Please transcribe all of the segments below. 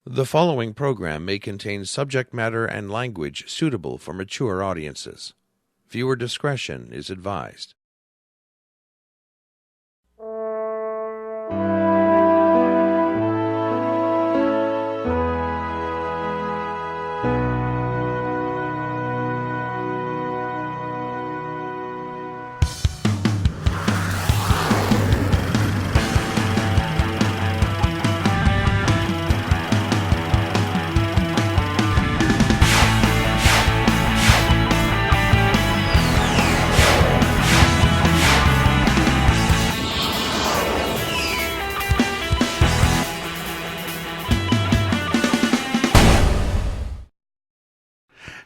The following program may contain subject matter and language suitable for mature audiences. Viewer discretion is advised.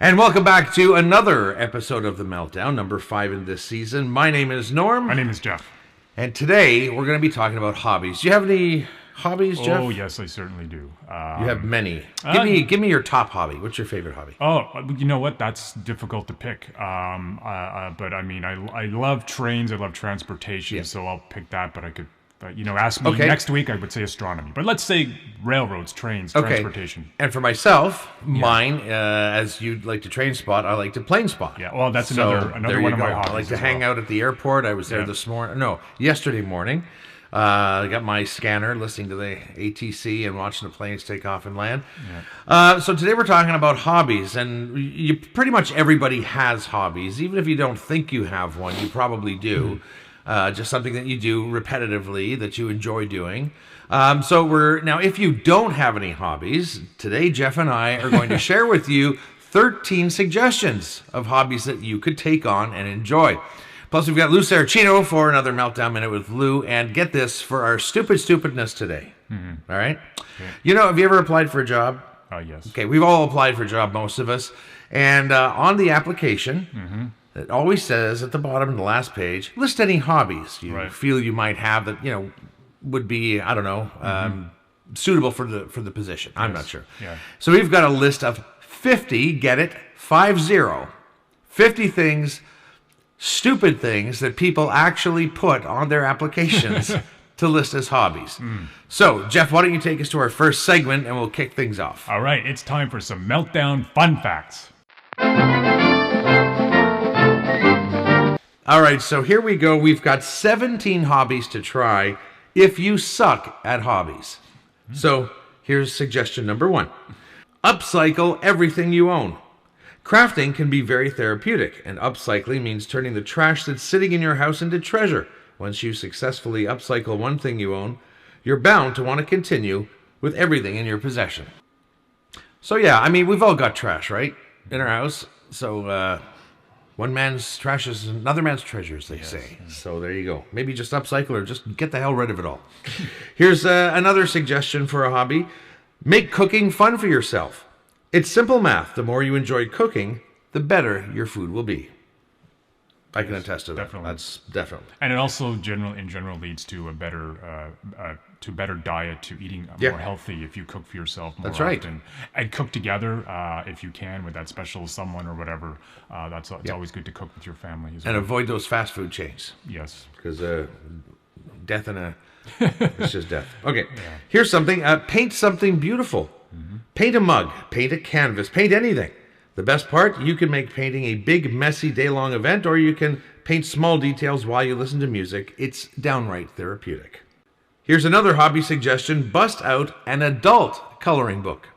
And welcome back to another episode of The Meltdown, number 5 in this season. My name is Norm. My name is Jeff. And today we're going to be talking about hobbies. Do you have any hobbies, Jeff? Oh, yes, I certainly do. You have many. Give me your top hobby. What's your favorite hobby? Oh, you know what? That's difficult to pick. But I mean, I love trains. I love transportation. Yeah. So I'll pick that. But I could, ask me next week, I would say astronomy. But let's say railroads, trains, transportation. And for myself, mine, as you'd like to train spot, I like to plane spot. Yeah, well, that's another one of my hobbies. I like to hang out at the airport. I was there yesterday morning. I got my scanner, listening to the ATC and watching the planes take off and land. Yeah. So today we're talking about hobbies, and pretty much everybody has hobbies. Even if you don't think you have one, you probably do. Just something that you do repetitively that you enjoy doing. Now, if you don't have any hobbies, today Jeff and I are going to share with you 13 suggestions of hobbies that you could take on and enjoy. Plus, we've got Lou Saracino for another Meltdown Minute with Lou, and get this, for our stupidness today. Mm-hmm. All right? Okay. Have you ever applied for a job? Yes. Okay, we've all applied for a job, most of us. And on the application, it always says at the bottom of the last page, list any hobbies you feel you might have that, would be, suitable for the position. I'm not sure. Yeah. So we've got a list of 50, get it, 50 things, stupid things that people actually put on their applications to list as hobbies. So, Jeff, why don't you take us to our first segment and we'll kick things off. All right, it's time for some Meltdown fun facts. All right, so here we go. We've got 17 hobbies to try if you suck at hobbies. So here's suggestion number 1. Upcycle everything you own. Crafting can be very therapeutic, and upcycling means turning the trash that's sitting in your house into treasure. Once you successfully upcycle one thing you own, you're bound to want to continue with everything in your possession. So we've all got trash, right? In our house. So one man's trash is another man's treasure, as they say. So there you go. Maybe just upcycle or just get the hell rid of it all. Here's another suggestion for a hobby. Make cooking fun for yourself. It's simple math. The more you enjoy cooking, the better your food will be. I can attest to that. Definitely. That's definitely. And it also in general leads to a better diet, to eating more healthy if you cook for yourself more often. And cook together if you can with that special someone or whatever. It's always good to cook with your family as well. And avoid those fast food chains. Yes. Because death it's just death. Okay. Yeah. Here's something. Paint something beautiful. Mm-hmm. Paint a mug. Paint a canvas. Paint anything. The best part, you can make painting a big, messy, day-long event, or you can paint small details while you listen to music. It's downright therapeutic. Here's another hobby suggestion. Bust out an adult coloring book.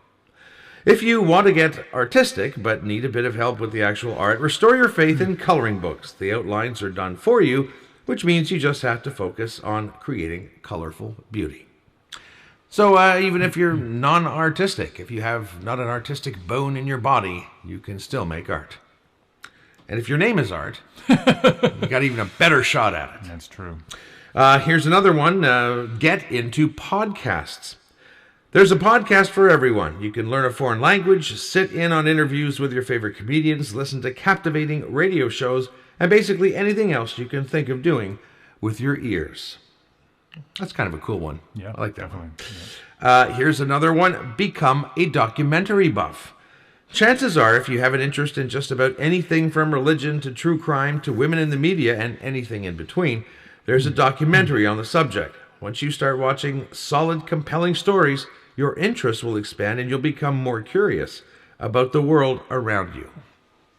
If you want to get artistic, but need a bit of help with the actual art, restore your faith in coloring books. The outlines are done for you, which means you just have to focus on creating colorful beauty. So even if you're non-artistic, if you have not an artistic bone in your body, you can still make art. And if your name is Art, you got even a better shot at it. That's true. Here's another one. Get into podcasts. There's a podcast for everyone. You can learn a foreign language, sit in on interviews with your favorite comedians, listen to captivating radio shows, and basically anything else you can think of doing with your ears. That's kind of a cool one. Yeah, I like that definitely. one. Yeah. Here's another one. Become a documentary buff. Chances are, if you have an interest in just about anything from religion to true crime to women in the media and anything in between, there's a documentary on the subject. Once you start watching solid, compelling stories, your interests will expand and you'll become more curious about the world around you.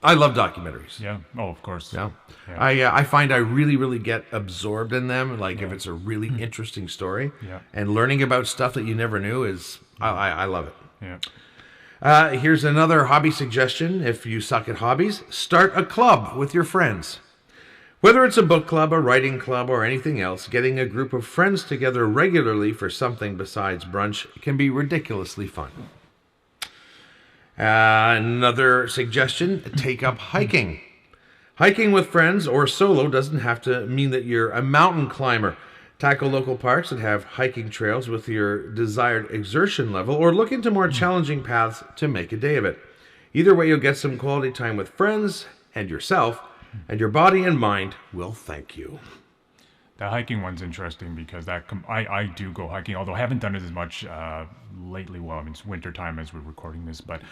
I love documentaries. Yeah. Oh, of course. Yeah. I find I really, really get absorbed in them. Like if it's a really interesting story, and learning about stuff that you never knew is, I love it. Yeah. Here's another hobby suggestion. If you suck at hobbies, start a club with your friends. Whether it's a book club, a writing club, or anything else, getting a group of friends together regularly for something besides brunch can be ridiculously fun. Another suggestion, take up hiking. Hiking with friends or solo doesn't have to mean that you're a mountain climber. Tackle local parks that have hiking trails with your desired exertion level, or look into more challenging paths to make a day of it. Either way, you'll get some quality time with friends and yourself, and your body and mind will thank you. The hiking one's interesting because I do go hiking, although I haven't done it as much lately. Well, I mean, it's winter time as we're recording this, but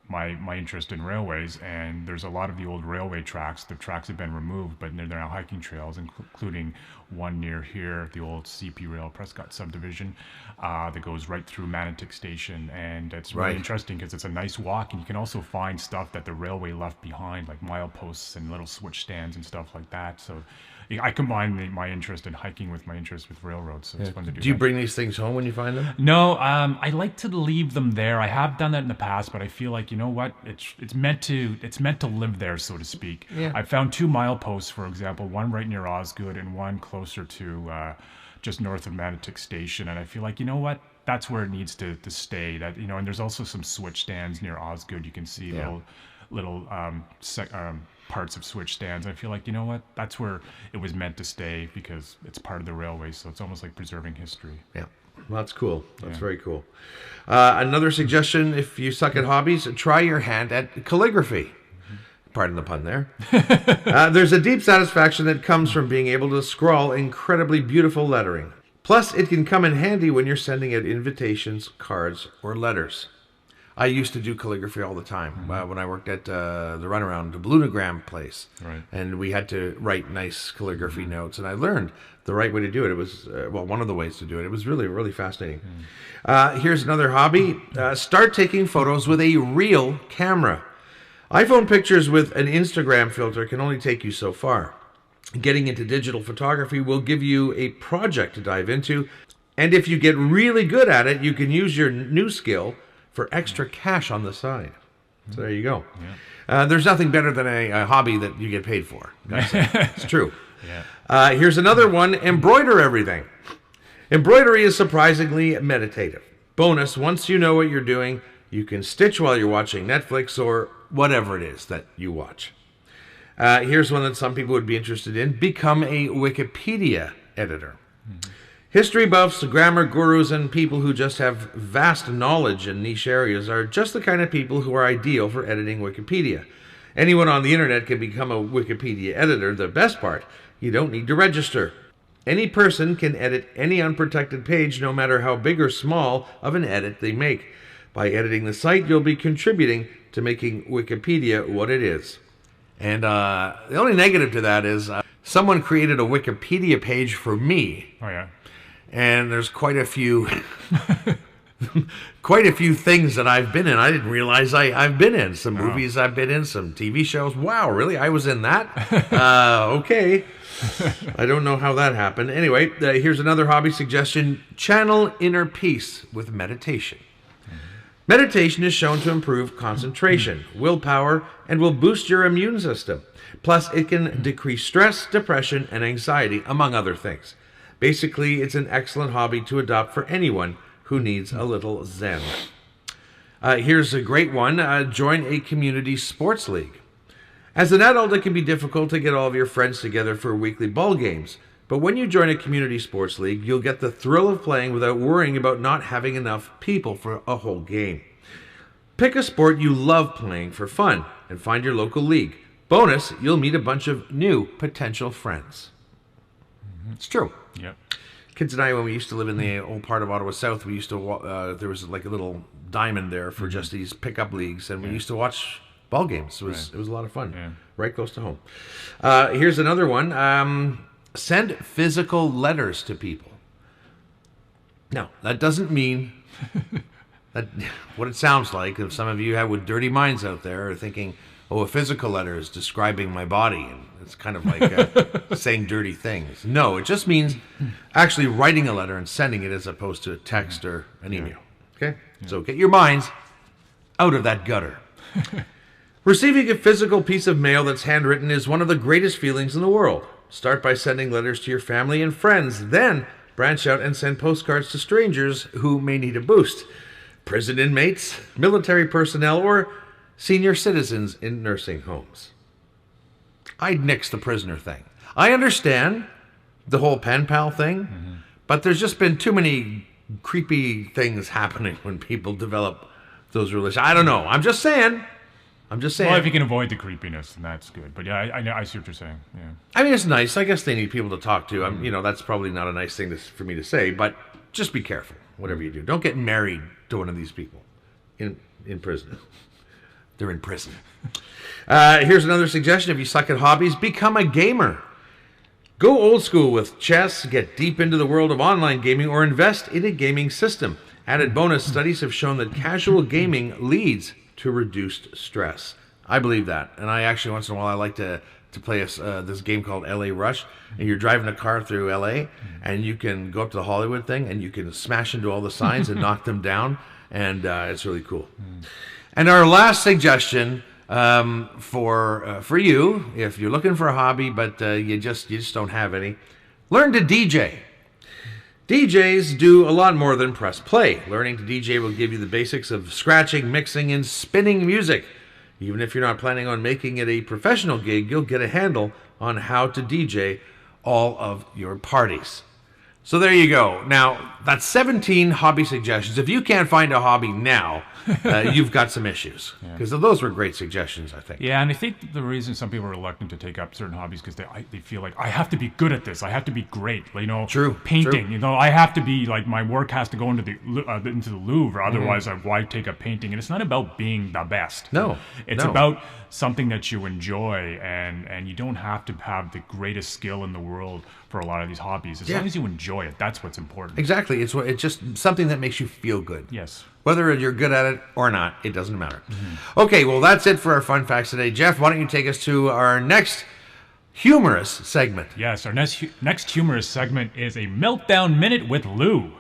my interest in railways, and there's a lot of the old railway tracks. The tracks have been removed, but they're now hiking trails, including one near here, the old CP Rail Prescott subdivision, that goes right through Manotick Station, and it's really interesting because it's a nice walk, and you can also find stuff that the railway left behind, like mileposts and little switch stands and stuff like that. So I combine my interest in hiking with my interest with railroads, so it's fun to do. Do you bring these things home when you find them? No, I like to leave them there. I have done that in the past, but I feel like, you know what, it's meant to live there, so to speak. Yeah. I found 2 mileposts, for example, one right near Osgood and one closer to just north of Manotick Station, and I feel like, you know what, that's where it needs to stay. That, you know, and there's also some switch stands near Osgood. You can see little parts of switch stands. I feel like, you know what, that's where it was meant to stay because it's part of the railway, so it's almost like preserving history. Yeah, well, that's cool. That's very cool. Another suggestion, if you suck at hobbies, try your hand at calligraphy. Pardon the pun there. There's a deep satisfaction that comes from being able to scrawl incredibly beautiful lettering. Plus, it can come in handy when you're sending out invitations, cards, or letters. I used to do calligraphy all the time when I worked at the Runaround, the Blunogram place. Right. And we had to write nice calligraphy notes, and I learned the right way to do it. It was, one of the ways to do it. It was really, really fascinating. Here's another hobby. Start taking photos with a real camera. iPhone pictures with an Instagram filter can only take you so far. Getting into digital photography will give you a project to dive into, and if you get really good at it, you can use your new skill for extra cash on the side. So there you go. Yeah. There's nothing better than a hobby that you get paid for. It's true. Yeah. Here's another one. Embroider everything. Embroidery is surprisingly meditative. Bonus, once you know what you're doing, you can stitch while you're watching Netflix or whatever it is that you watch. Here's one that some people would be interested in. Become a Wikipedia editor. History buffs, grammar gurus, and people who just have vast knowledge in niche areas are just the kind of people who are ideal for editing Wikipedia. Anyone on the internet can become a Wikipedia editor. The best part, you don't need to register. Any person can edit any unprotected page, no matter how big or small of an edit they make. By editing the site, you'll be contributing to making Wikipedia what it is. And the only negative to that is someone created a Wikipedia page for me. Oh, yeah. And there's quite a few things that I've been in. I didn't realize I've been in. Some movies I've been in, some TV shows. Wow, really? I was in that? Okay. I don't know how that happened. Anyway, here's another hobby suggestion. Channel inner peace with meditation. Meditation is shown to improve concentration, willpower, and will boost your immune system. Plus, it can decrease stress, depression, and anxiety, among other things. Basically, it's an excellent hobby to adopt for anyone who needs a little zen. Here's a great one. Join a community sports league. As an adult, it can be difficult to get all of your friends together for weekly ball games. But when you join a community sports league, you'll get the thrill of playing without worrying about not having enough people for a whole game. Pick a sport you love playing for fun and find your local league. Bonus, you'll meet a bunch of new potential friends. It's true. Yep. Kids and I, when we used to live in the old part of Ottawa South, we used to there was like a little diamond there for just these pickup leagues, and we used to watch ball games. It was a lot of fun, right close to home. Here's another one. Send physical letters to people. Now, that doesn't mean that what it sounds like. If some of you have with dirty minds out there are thinking, oh, a physical letter is describing my body, and it's kind of like saying dirty things. No, it just means actually writing a letter and sending it as opposed to a text or an email. Okay? Yeah. So get your minds out of that gutter. Receiving a physical piece of mail that's handwritten is one of the greatest feelings in the world. Start by sending letters to your family and friends. Then branch out and send postcards to strangers who may need a boost. Prison inmates, military personnel, or senior citizens in nursing homes. I'd nix the prisoner thing. I understand the whole pen pal thing, but there's just been too many creepy things happening when people develop those relations. I don't know. I'm just saying. Well, if you can avoid the creepiness, then that's good. But yeah, I see what you're saying. Yeah. I mean, it's nice. I guess they need people to talk to. That's probably not a nice thing for me to say, but just be careful, whatever you do. Don't get married to one of these people in prison. They're in prison. Here's another suggestion. If you suck at hobbies, become a gamer. Go old school with chess, get deep into the world of online gaming, or invest in a gaming system. Added bonus, studies have shown that casual gaming leads to reduced stress. I believe that. And I actually, once in a while, I like to play this game called LA Rush. And you're driving a car through LA, and you can go up to the Hollywood thing, and you can smash into all the signs and knock them down. And it's really cool. And our last suggestion for you, if you're looking for a hobby, but you just don't have any, learn to DJ. DJs do a lot more than press play. Learning to DJ will give you the basics of scratching, mixing, and spinning music. Even if you're not planning on making it a professional gig, you'll get a handle on how to DJ all of your parties. So there you go. Now, that's 17 hobby suggestions. If you can't find a hobby now, you've got some issues. Because those were great suggestions, I think. Yeah, and I think the reason some people are reluctant to take up certain hobbies because they feel like, I have to be good at this. I have to be great. True. Painting. True. I have to be, my work has to go into the Louvre. Otherwise, why take up painting? And it's not about being the best. No. It's about something that you enjoy, and you don't have to have the greatest skill in the world for a lot of these hobbies. As long as you enjoy it, that's what's important. Exactly. It's just something that makes you feel good. Yes. Whether you're good at it or not, it doesn't matter. Okay, well, that's it for our fun facts today. Jeff, why don't you take us to our next humorous segment? Yes, our next humorous segment is a Meltdown Minute with Lou.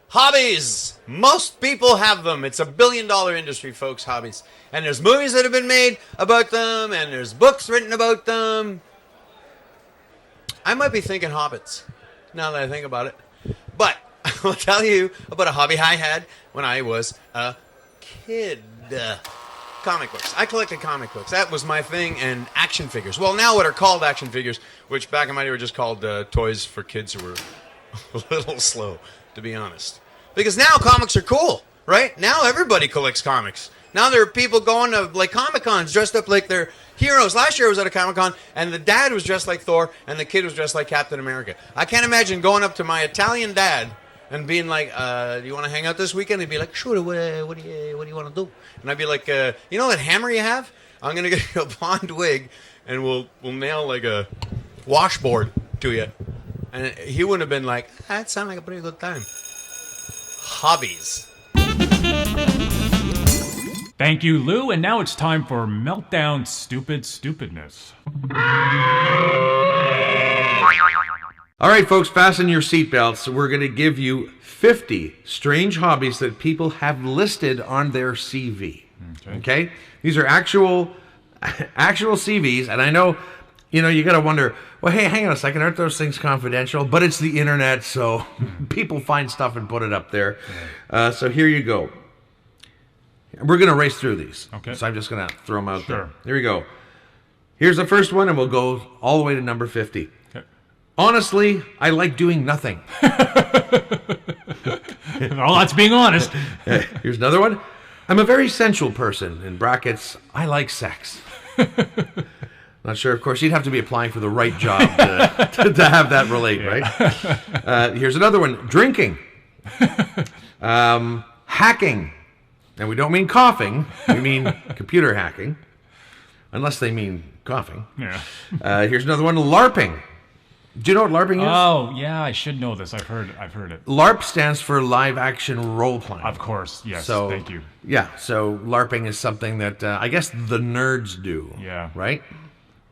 Hobbies! Most people have them. It's a billion-dollar industry, folks, hobbies. And there's movies that have been made about them, and there's books written about them. I might be thinking hobbits, now that I think about it. But I'll tell you about a hobby I had when I was a kid. Comic books. I collected comic books. That was my thing, and action figures. Well, now what are called action figures, which back in my day were just called toys for kids who were a little slow, to be honest. Because now comics are cool, right? Now everybody collects comics. Now there are people going to Comic-Cons dressed up like they're heroes. Last year I was at a Comic-Con, and the dad was dressed like Thor, and the kid was dressed like Captain America. I can't imagine going up to my Italian dad and being like, do you want to hang out this weekend? He'd be like, sure, what do you want to do? And I'd be like, you know that hammer you have? I'm going to get you a blonde wig, and we'll nail a washboard to you. And he wouldn't have been like, that sounds like a pretty good time. Hobbies. Thank you, Lou. And now it's time for Meltdown Stupidness. All right, folks, fasten your seatbelts. We're going to give you 50 strange hobbies that people have listed on their CV. Okay? These are actual CVs, and I know, you got to wonder, well, hey, hang on a second, aren't those things confidential? But it's the internet, so people find stuff and put it up there. So here you go. We're going to race through these. Okay. So I'm just going to throw them out there. Here we go. Here's the first one, and we'll go all the way to number 50. Okay. Honestly, I like doing nothing. Well, that's being honest. Here's another one. I'm a very sensual person. In brackets, I like sex. Not sure, of course, you'd have to be applying for the right job to have that relate, right? Here's another one. Drinking. Hacking. And we don't mean coughing. We mean computer hacking. Unless they mean coughing. Yeah. Here's another one, LARPing. Do you know what LARPing is? Oh, yeah, I should know this. I've heard it. LARP stands for live action role playing. Of course, yes. So, thank you. Yeah, so LARPing is something that I guess the nerds do. Yeah. Right?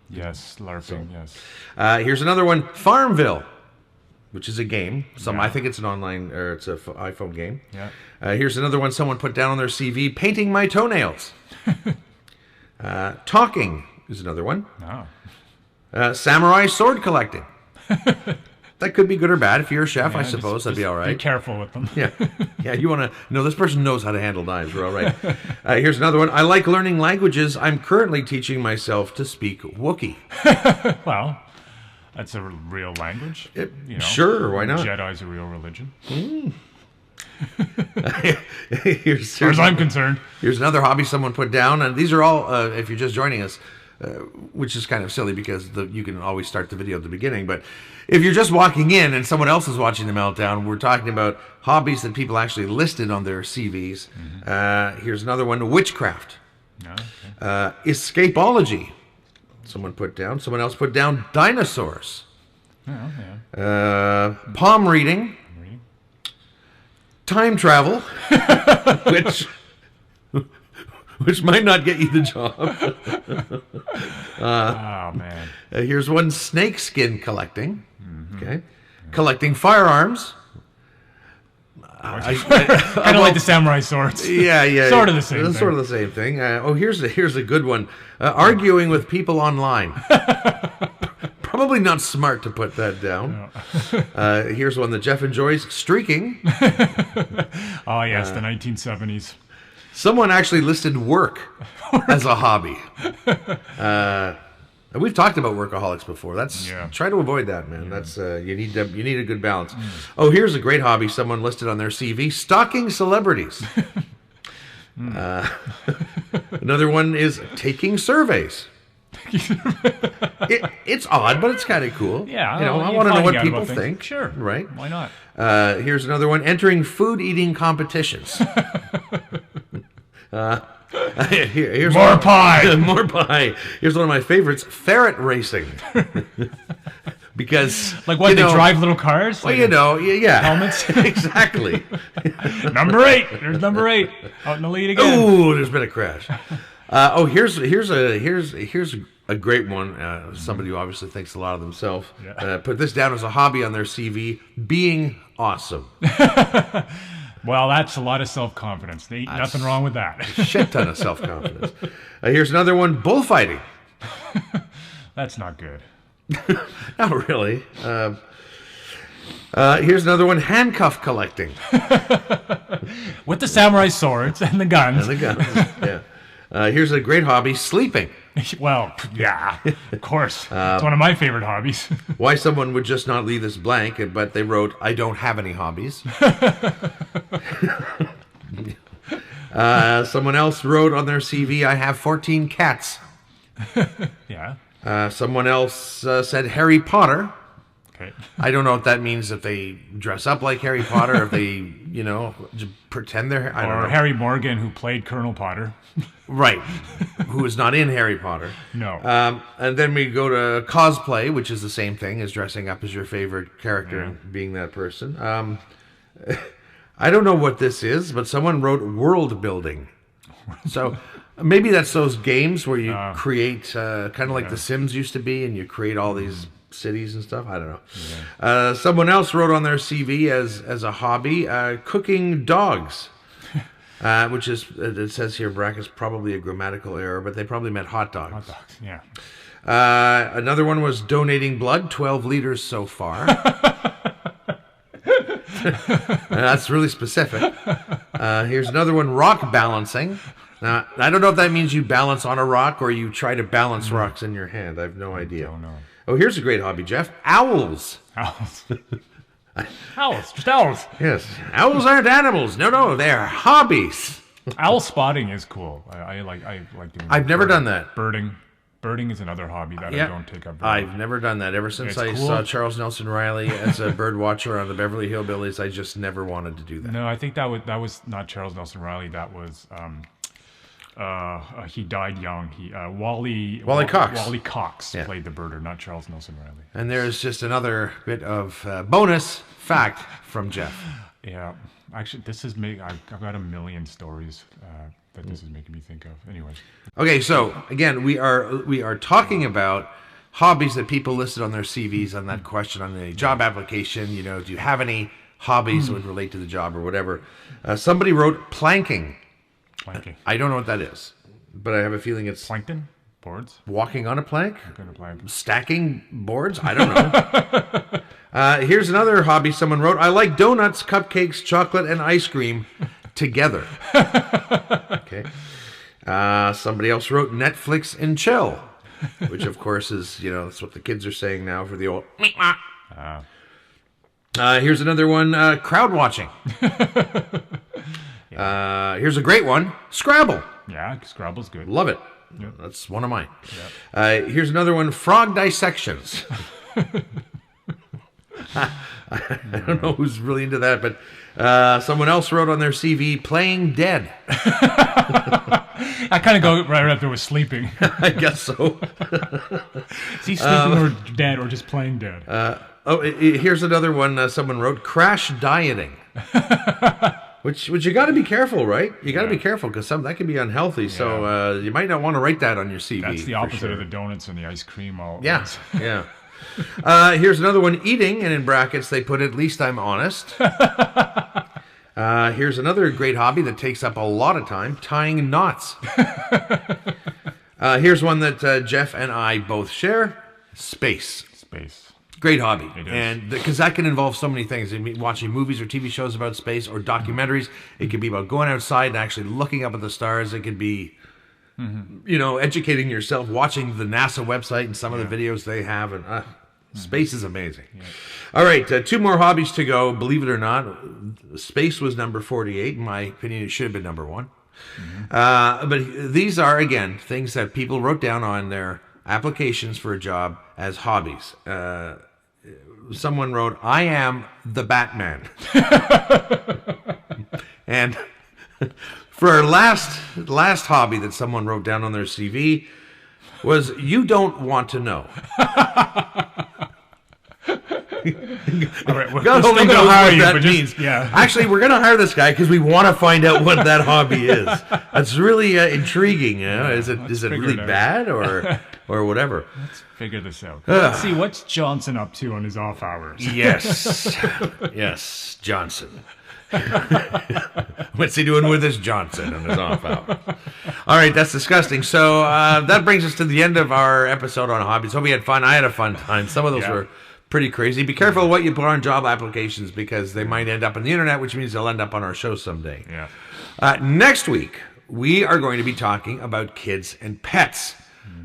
Yes, LARPing, yes. Here's another one, Farmville, which is a game. I think it's an online, or it's an iPhone game. Yeah. Here's another one someone put down on their CV, painting my toenails. Talking is another one. Oh. Samurai sword collecting. That could be good or bad. If you're a chef, I suppose that'd be all right. Be careful with them. Yeah. You want to know this person knows how to handle knives. We're all right. Here's another one. I like learning languages. I'm currently teaching myself to speak Wookiee. Well, that's a real language. Sure, why not? Jedi's a real religion. As far as I'm concerned. Here's another hobby someone put down, and these are all, if you're just joining us, which is kind of silly because you can always start the video at the beginning, but if you're just walking in and someone else is watching the Meltdown, we're talking about hobbies that people actually listed on their CVs. Here's another one, witchcraft. Escapology. Someone else put down dinosaurs. Palm reading. Time travel, which might not get you the job. Oh, man. Here's one, snake skin collecting. Okay. Collecting firearms. Kind of like the samurai swords. Yeah. Sort of the same thing. Sort of the same thing. Here's a good one. Arguing with people online. Probably not smart to put that down. No. Here's one that Jeff enjoys, streaking. Oh, yes, the 1970s. Someone actually listed work as a hobby. We've talked about workaholics before. Try to avoid that, man. That's you need a good balance. Oh, here's a great hobby someone listed on their CV: stalking celebrities. Another one is taking surveys. It's odd, but it's kind of cool. Yeah, I want to know what people think. Sure, right? Why not? Here's another one: entering food eating competitions. Here's more pie. More pie. Here's one of my favorites: ferret racing. Because like what, they drive little cars? Well, yeah, helmets. Exactly. Number 8. There's number 8 out in the lead again. Oh, there's been a crash. Here's a great one. Somebody who obviously thinks a lot of themselves. Put this down as a hobby on their CV: being awesome. Well, that's a lot of self-confidence. Ain't nothing wrong with that. A shit ton of self-confidence. Here's another one: bullfighting. That's not good. Not really. Here's another one: handcuff collecting. With the samurai swords and the guns. Yeah. Here's a great hobby: sleeping. Well, yeah, of course. It's one of my favorite hobbies. Why someone would just not leave this blank, but they wrote, I don't have any hobbies. Someone else wrote on their CV, I have 14 cats. Yeah. Someone else said Harry Potter. Okay. I don't know if that means that they dress up like Harry Potter, or if they, pretend they're... I don't know. Or Harry Morgan, who played Colonel Potter. Right. Who is not in Harry Potter. No. And then we go to cosplay, which is the same thing as dressing up as your favorite character, being that person. I don't know what this is, but someone wrote world building. So maybe that's those games where you create, kind of like The Sims used to be, and you create all these cities and stuff. I don't know. Yeah. Someone else wrote on their CV as a hobby, cooking dogs. Which is, it says here, brackets, probably a grammatical error, but they probably meant hot dogs. Hot dogs, yeah. Another one was donating blood, 12 liters so far. That's really specific. Here's another one, rock balancing. Now, I don't know if that means you balance on a rock or you try to balance rocks in your hand. I have no idea. Oh, no. Oh, here's a great hobby, Jeff. Owls. Owls. Owls, just owls. Yes. Owls aren't animals. No, they're hobbies. Owl spotting is cool. I like doing I've never done that. Birding is another hobby that I don't take up very I've never done that. Ever since I saw Charles Nelson Riley as a bird watcher on the Beverly Hillbillies, I just never wanted to do that. No, I think that was not Charles Nelson Riley. That was He died young. Wally Cox. Wally Cox played the birder, not Charles Nelson Riley. And there's just another bit of bonus fact from Jeff. Yeah, actually, I've got a million stories that this is making me think of. Anyways. Okay, so again, we are talking about hobbies that people listed on their CVs on that question on the job application. You know, do you have any hobbies that would relate to the job or whatever? Somebody wrote planking. Planking. I don't know what that is, but I have a feeling it's plankton boards. Walking on a plank. Plank. Stacking boards. I don't know. Here's another hobby someone wrote. I like donuts, cupcakes, chocolate, and ice cream together. Okay. Somebody else wrote Netflix and chill, which of course is, that's what the kids are saying now for the old. Here's another one. Crowd watching. Here's a great one. Scrabble. Yeah, Scrabble's good. Love it. Yep. That's one of mine. Yep. Here's another one. Frog dissections. I don't know who's really into that, but someone else wrote on their CV, playing dead. I kind of go right up there with sleeping. I guess so. Is he sleeping or dead or just playing dead? Here's another one someone wrote, crash dieting. Which you got to be careful, right? You got to be careful because that can be unhealthy. Yeah. So you might not want to write that on your CV. That's the opposite of the donuts and the ice cream. Yeah. Here's another one, eating, and in brackets they put, at least I'm honest. Here's another great hobby that takes up a lot of time, tying knots. Here's one that Jeff and I both share, space. Great hobby. It is. And because that can involve so many things. I mean, watching movies or TV shows about space or documentaries. It could be about going outside and actually looking up at the stars. It could be, educating yourself, watching the NASA website and some of the videos they have. And space is amazing. Yeah. All right, 2 more hobbies to go. Believe it or not, space was number 48. In my opinion, it should have been number 1. But these are, again, things that people wrote down on their applications for a job as hobbies. Someone wrote, I am the Batman. And for our last hobby that someone wrote down on their CV was, you don't want to know. All right, God only knows what that means. Yeah. Actually, we're going to hire this guy because we want to find out what that hobby is. That's really intriguing. Is it really bad or whatever? Let's figure this out. Let's see what's Johnson up to on his off hours. Yes, Johnson. What's he doing with his Johnson on his off hours? All right, that's disgusting. So that brings us to the end of our episode on hobbies. Hope you had fun. I had a fun time. Some of those were pretty crazy. Be careful what you put on job applications because they might end up on the internet, which means they'll end up on our show someday. Yeah. Next week, we are going to be talking about kids and pets.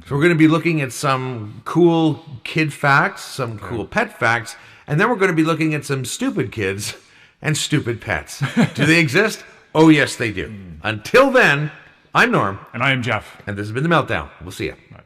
So we're going to be looking at some cool kid facts, some cool pet facts, and then we're going to be looking at some stupid kids and stupid pets. Do they exist? Oh, yes, they do. Until then, I'm Norm. And I am Jeff. And this has been The Meltdown. We'll see you. Bye.